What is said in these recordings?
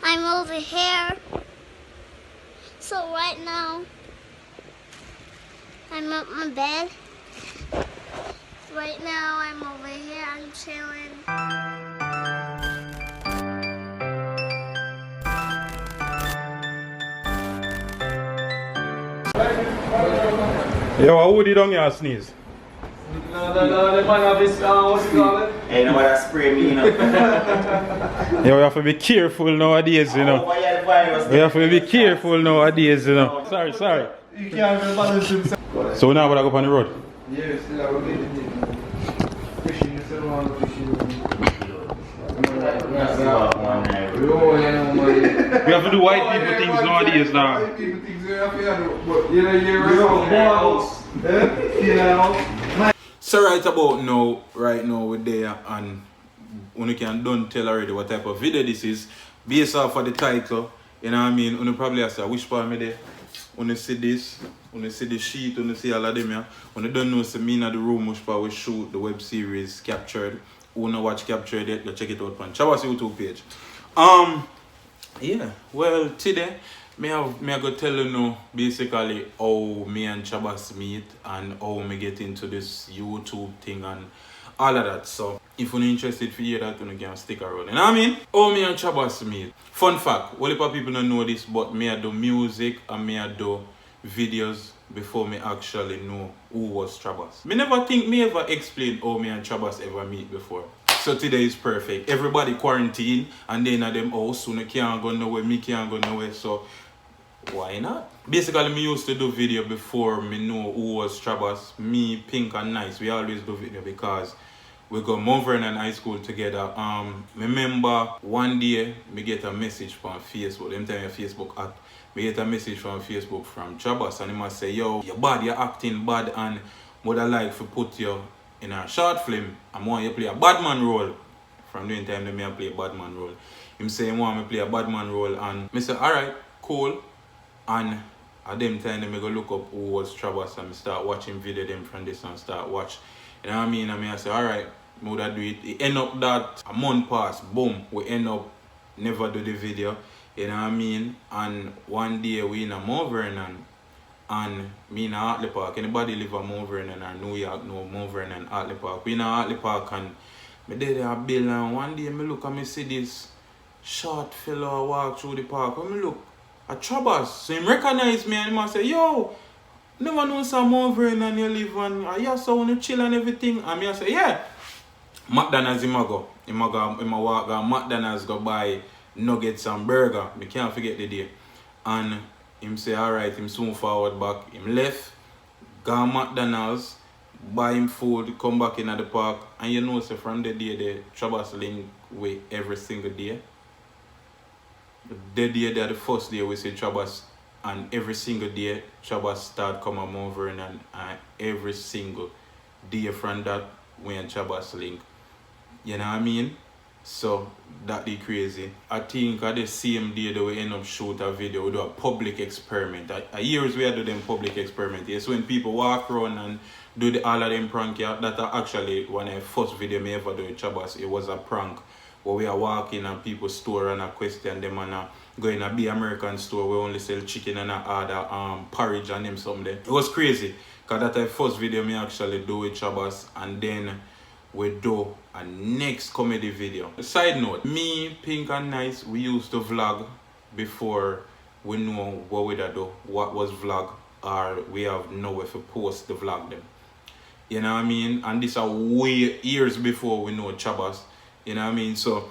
I'm over here. So right now, I'm at my bed. Right now, I'm over here. I'm chilling. Yo, how would you don't get a sneeze? No, the man have this, what's it called? Hey, no matter spray me, you know. Yeah, we have to be careful nowadays, you know. We have to be careful nowadays, you know. Sorry. You can't even balance himself. So now we're going to go on the road? Yes, still we're getting fishing, you still want fishing. We have to do white people things nowadays now. White people things we have to do, but you know, you're right. So right now we're there, and when you can don't tell already what type of video this is, based off of the title, you know what I mean? You probably ask which part me there. When you see this, when you see the sheet, when you see all of them here, when you don't know, so me in the room which part we shoot the web series Captured. Who not watch Captured yet, go check it out on Trabass YouTube page. Yeah, well today me I go tell you now basically how me and Trabass meet and how me get into this YouTube thing and all of that. So if you're interested for hear that, you can stick around. You know what I mean? How me and Trabass meet. Fun fact, a lot of people don't know this, but me I do music and me I do videos before me actually know who was Trabass. Me never think me ever explain how me and Trabass ever meet before. So today is perfect. Everybody quarantine and then at them house, so you can't go nowhere, me can't go nowhere, so why not? Basically, me used to do video before me know who was Trabass. Me, Pink and Nice, we always do video because we go Mount Vernon High School together. Remember one day me get a message from Facebook. Them tell me Facebook at me get a message from Facebook from Trabass and he must say, yo, you're bad, you're acting bad and would I like to put you in a short film. I want you to play a bad man role. From doing time they me play a bad man role. Him say he want me play a bad man role and me say alright, cool. And at them time they go look up who was Trabass and me start watching video them from this and start watch. You know what I mean? And I say alright, me would do it. It end up that a month pass, boom, we end up never do the video. You know what I mean? And one day we in a Mount Vernon and me in a Hartley Park. Anybody live at Mount Vernon or New York know Mount Vernon, Hartley Park. We in a Hartley Park and me there a bill and one day me look and me see this short fellow walk through the park. When me look at Trabass, so him recognize me and he say, yo, never know some Mount Vernon you live and you so wanna chill and everything. And me I say, yeah. McDonald's him a go. Him a walk go McDonald's go buy nuggets and burger. Me can't forget the day. And him say alright, him soon forward back. Him left, go McDonald's, buy him food, come back in at the park. And you know, so from the day the Trabass link with every single day. The day that the first day we see Trabass and every single day Trabass start coming over and every single day from that when Trabass link. You know what I mean? So that be crazy. I think at the same day that we end up shoot a video, we do a public experiment. A years we do them public experiment. Yes, when people walk around and do all of them prank, yeah, that actually one of the first video me ever do with Trabass, it was a prank. Where we are walking and people store and a question them and go in a big American store we only sell chicken and other porridge and them something there. It was crazy. Cause that's the first video me actually do with Trabass and then we do a next comedy video. Side note, me, Pink and Nice, we used to vlog before we know what we do, what was vlog, or we have nowhere to post the vlog them. You know what I mean? And this are way years before we know Trabass. You know what I mean? So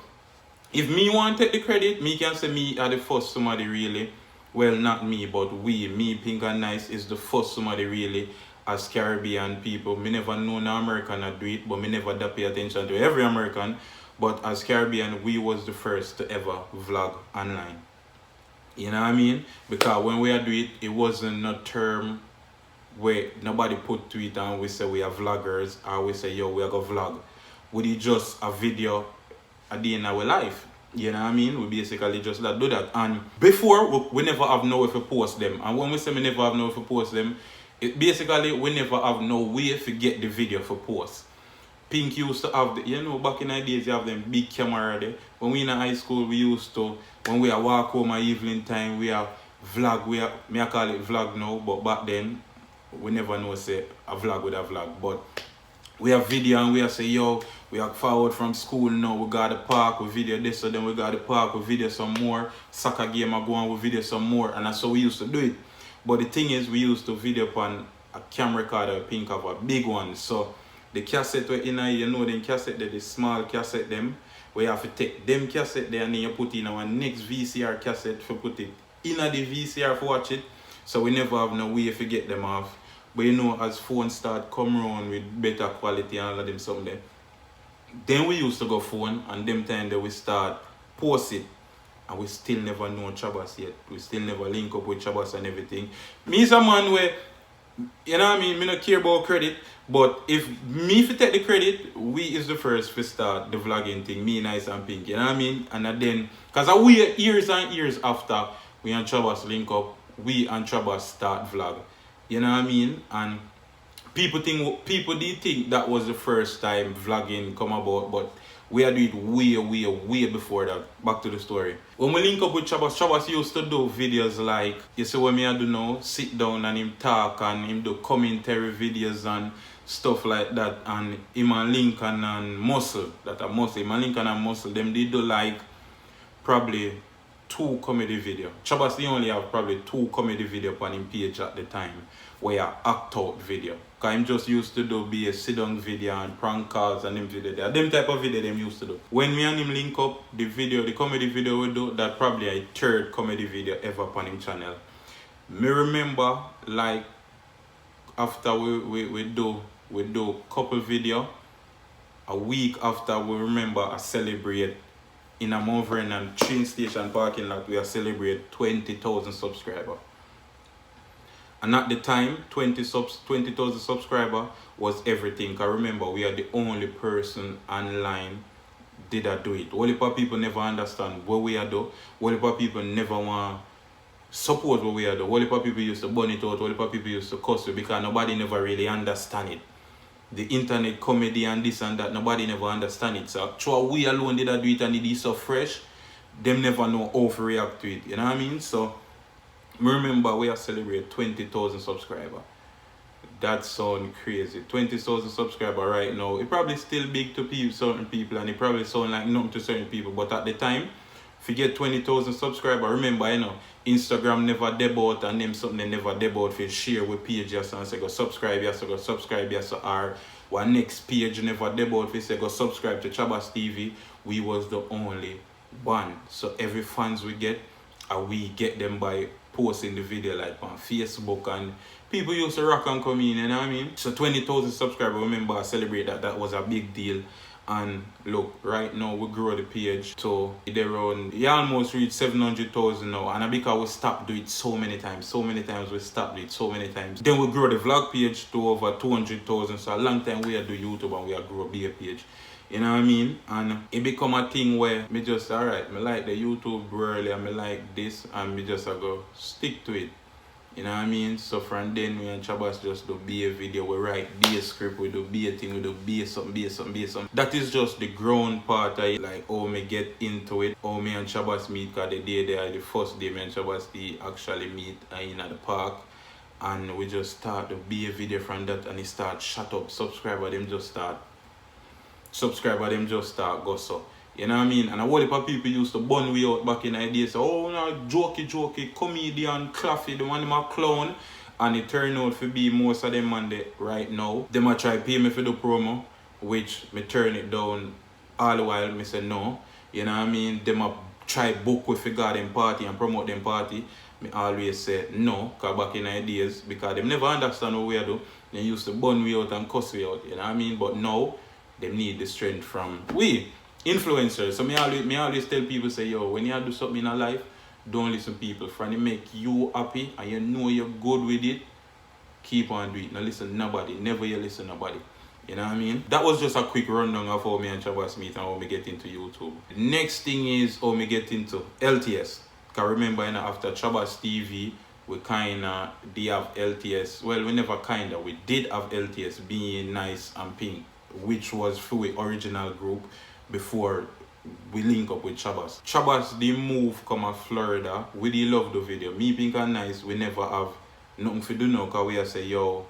if me want to take the credit, me can say me are the first somebody really. Well, not me, but me, Pink and Nice is the first somebody really as Caribbean people. Me never know no American to do it, but me never pay attention to every American. But as Caribbean, we was the first to ever vlog online. You know what I mean? Because when we do it, it wasn't a term where nobody put to it and we say we are vloggers or we say, yo, we are going to vlog. We did just a video at the end of our life. You know what I mean? We basically just do that. And before, we never have no way to post them. And when we say we never have no way to post them, it basically we never have no way to get the video for post. Pink used to have the, you know, back in the days you have them big camera there. When we in high school we used to when we are walk home at evening time, we are vlog, me I call it vlog now, but back then, we never know say a vlog with a vlog. But we have video and we are say, yo, we are forward from school now, we got the park, we video this, so then we got the park, we video some more, soccer game I go on, we video some more, and that's how we used to do it. But the thing is, we used to video upon a camera recorder, pink of a big one. So the cassette were in here, you know them cassette there, the small cassette them, where you have to take them cassette there and then you put in our next VCR cassette to put it in the VCR for watch it. So we never have no way to get them off. But you know, as phones start come around with better quality and all of them something there, then we used to go phone, and them time that we start post it, and we still never know Trabass yet. We still never link up with Trabass and everything. Me is a man where, you know what I mean, me not care about credit, but if me if take the credit, we is the first to start the vlogging thing, me, Nice and Pink, you know what I mean? And then, because we years and years after we and Trabass link up, we and Trabass start vlog. You know what I mean? And people did think that was the first time vlogging come about, but we had do it way before that. Back to the story. When we link up with Trabass used to do videos like, you see what me I do now, sit down and him talk and him do commentary videos and stuff like that. And him and Lincoln and Muscle, that are Muscle, him and Lincoln and Muscle, them did do like probably 2 comedy video. Trabass they only have probably 2 comedy video on him page at the time, where act out video. Cause him just used to do be a sit down video and prank calls and them video there. Them type of video them used to do. When me and him link up, the comedy video we do, that probably a 3rd comedy video ever on him channel. Me remember like after we do couple video, a week after we remember I celebrate in a Mount Vernon train station parking lot, we are celebrate 20,000 subscribers. And at the time, 20,000 subscribers was everything. Cause remember, we are the only person online did I do it. Whole heap of people never understand what we are do. Whole heap of people never want support what we are do. Whole heap of people used to burn it out. Whole heap of people used to cuss it because nobody never really understand it. The internet comedy and this and that, nobody never understand it. So through we alone did I do it and it is so fresh, them never know how to react to it. You know what I mean? So remember we are celebrate 20,000 subscribers. That sound crazy. 20,000 subscribers right now. It probably still big to certain people and it probably sound like nothing to certain people. But at the time, if you get 20,000 subscribers, remember, you know, Instagram never debut and them something they never debut for share with pages and say go subscribe, yes, go subscribe, yes, or one next page never debut if say go subscribe to Trabass TV. We was the only one. So every fans we get get them by posting the video like on Facebook, and people used to rock and come in, you know what I mean? So 20,000 subscribers, remember I celebrate that was a big deal. And look, right now we grow the page to we almost reached 700,000 now, and because we stopped doing it so many times we stopped doing it so many times. Then we grow the vlog page to over 200,000, so a long time we are do YouTube and we are grow a bigger page. You know what I mean? And it become a thing where me just, alright, me like the YouTube early and me like this, and me just go stick to it. You know what I mean? So from then we and Trabass just do be a video, we write be a script, we do be a thing, we do be something. That is just the ground part of it, like how me get into it, how me and Trabass meet, because the day there, the first day me and Trabass actually meet in at the park. And we just start to be a video from that, and it start shut up. Subscriber them just start go so. You know what I mean? And a whole heap of people used to burn we out back in the day. So, oh, no, jokey, comedian, Claffy, the one them a clown. And it turned out to be most of them on the right now. Them a try pay me for the promo, which me turn it down all the while. Me say no. You know what I mean? Them a try book with the garden party and promote them party. Me always say no, because back in the days, because them never understand what we do. They used to burn we out and cuss we out. You know what I mean? But now, they need the strength from we. Influencers. So me always tell people, say, yo, when you do something in your life, don't listen to people. From it make you happy and you know you're good with it, keep on doing it. Don't listen to nobody. Never you listen to nobody. You know what I mean? That was just a quick rundown of how me and Trabass meet and how me get into YouTube. The next thing is how me get into LTS. Because remember, you know, after Trabass TV, we kinda did have LTS. Well, we never kinda. We did have LTS, being Nice and Pink, which was through the original group before we link up with Trabass. Trabass the move come to Florida. We the love the video. Me Pink and Nice, we never have nothing to do now because we are say, yo,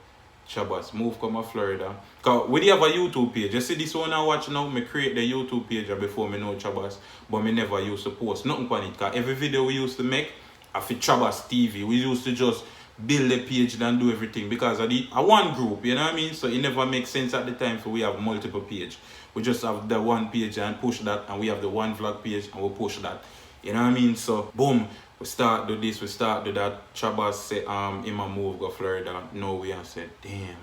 Trabass, move come to Florida. Because we have a YouTube page. You see this one I watch now, me create the YouTube page before me know Trabass, but me never used to post nothing on it. Because every video we used to make, I fit Trabass TV. We used to just build a page and do everything because of the one group, you know what I mean? So it never makes sense at the time for we have multiple page. We just have the one page and push that, and we have the one vlog page and we push that. You know what I mean? So boom, we start do this, we start do that. Trabass say him a move go Florida. No, we and said, damn.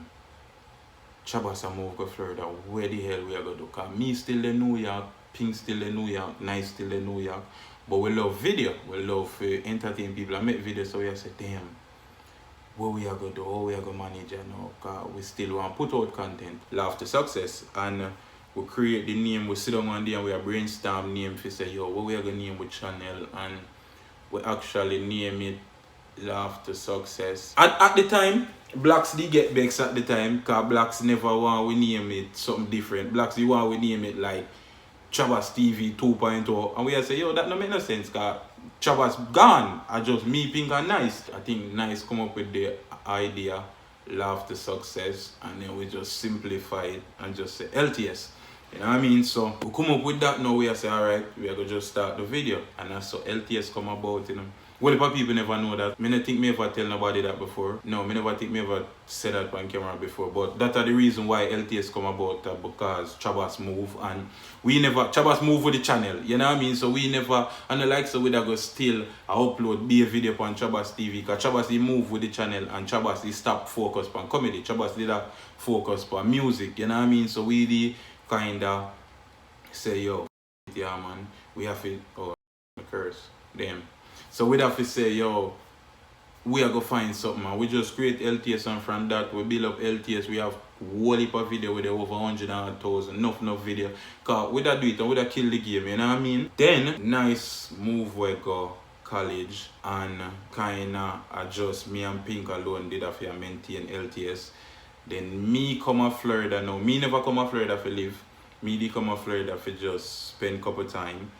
Trabass a move go Florida. Where the hell we are gonna do? Cause me still in New York, Pink still in New York, Nice still in New York. But we love video. We love entertain people and make videos, so we say, damn. What we are going to do, how we are going to manage it now, because we still want to put out content. Laugh to Success, and we create the name, we sit down one day and we are brainstorm name to say, yo, what we are going to name with channel, and we actually name it Laugh to Success. At the time, Blacks did get vexed at the time, because Blacks never want we name it something different. Blacks did want we name it like Trabass TV 2.0, and we are say, yo, that don't make no sense, because Trabass gone. I just me, Pink and Nice. I think Nice come up with the idea, Laugh to Success, and then we just simplify it and just say LTS. You know what I mean? So we come up with that now. We say, alright, we are gonna just start the video, and that's so LTS come about, you know. Well, if people never know that. I don't think me ever tell nobody that before. No, I never think me ever said that on camera before. But that's the reason why LTS come about, because Trabass move, and we never, Trabass move with the channel, you know what I mean? So we never, and the like so we go still upload be a video on Trabass TV, because Trabass he move with the channel, and Trabass he stop focus on comedy. Trabass did that focus on music, you know what I mean? So we the kinda say, yo, yeah man, we have to, oh, curse, damn. So we'd have to say, yo, we are going to find something, man. We just create LTS, and from that, we build up LTS. We have whole heap of video with over 100,000, enough video. Because we that do it, and we that kill the game, you know what I mean? Then, Nice move we go college, and kinda adjust. Me and Pink alone did have to maintain LTS. Then me come to Florida now. Me never come to Florida for live. Me did come to Florida for just spend couple time,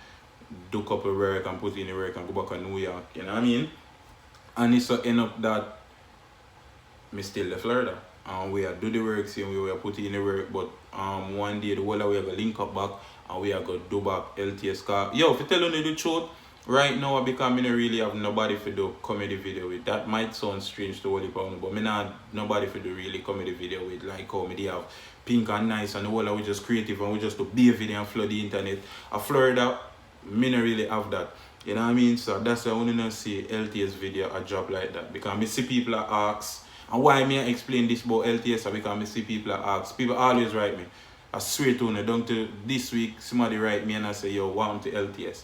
do couple work and put in the work and go back to New York, you know what I mean? And it's so end up that me still in Florida. And we are do the work, see we are put in the work, but one day the whole we are gonna link up back and we are gonna do back LTS car. Yo, if you tell you the truth, right now because I don't really have nobody for do comedy video with. That might sound strange to all the people, but me not nobody for do really comedy video with, like how me have Pink and Nice and the whole we just creative and we just do be a video and flood the internet. Florida, me not really have that, you know what I mean? So that's why I want to see LTS video a drop like that, because I see people ask, and why me I explain this about LTS, because I see people ask. People always write me. I swear to you, down to this week somebody write me and I say, yo, want to LTS.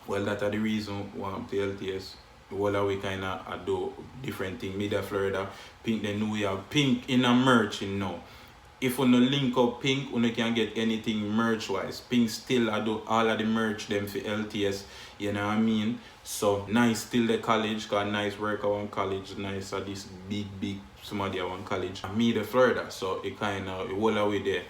Well, that's the reason want to LTS. Well, we kind of do different things. Me the Florida, Pink the New York, Pink in a merch, you know. If you no link up Pink, you can get anything merch wise. Pink still I do all of the merch them for LTS, you know what I mean? So Nice still the college, cause Nice work around college, Nice at this big somebody around college. And me the Florida, so it kinda all away there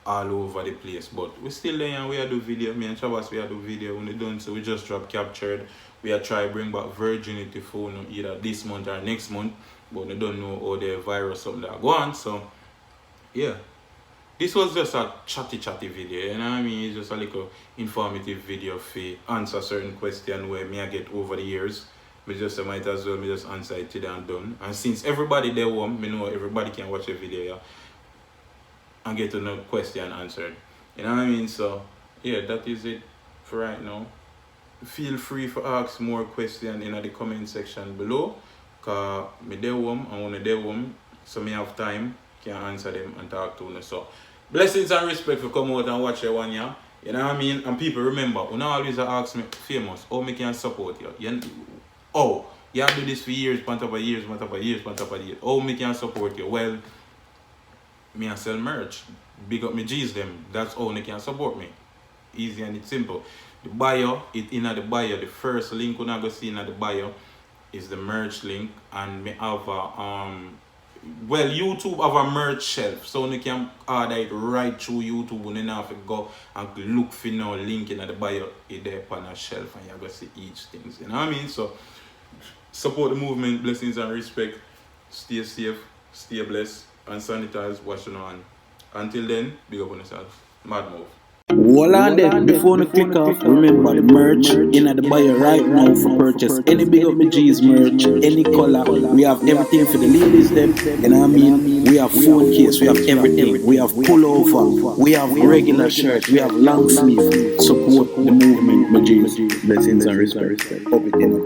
all over the place. But we still there and we are do video. Me and Trabass we are do video when we done, so we just drop captured. We are try bring back virginity phone either this month or next month, but we don't know how the virus something that go on. So yeah, this was just a chatty video, you know what I mean? It's just a little informative video for answer certain question where me I get over the years. Me just might as well me just answer it today and done. And since everybody there want, me know everybody can watch a video, yeah, and get to know question answered. You know what I mean? So yeah, that is it for right now. Feel free to ask more questions in the comment section below, cause me there home and when I there home, so me have time can answer them and talk to them. So blessings and respect for coming out and watch it one year. You know what I mean? And people remember, you know always ask me, Famous, how me can support you? Oh, you do this for years, on top of years, on top of years, on top of years. How me can support you? Well, me I sell merch. Big up me G's them. That's how they can support me. Easy and it's simple. The bio, it in the bio, the first link you're gonna see in the bio is the merch link, and me have a well, YouTube have a merch shelf, so you can order it right through YouTube. You don't have to go and look for no link in the bio. It's there on a shelf, and you're going to see each thing. You know what I mean? So, support the movement, blessings and respect. Stay safe, stay blessed, and sanitize, wash your hands. Until then, big up on yourself. Mad move. Hold on there, before you click off, remember the merch in the bio right now for purchase. Any Big Up My G's merch, any color, we have everything for the ladies them, you know what I mean? We have phone case, we have everything, we have pullover, we have regular shirt, we have long sleeve. Support the movement, my G's. Blessings and respect. Hope it in a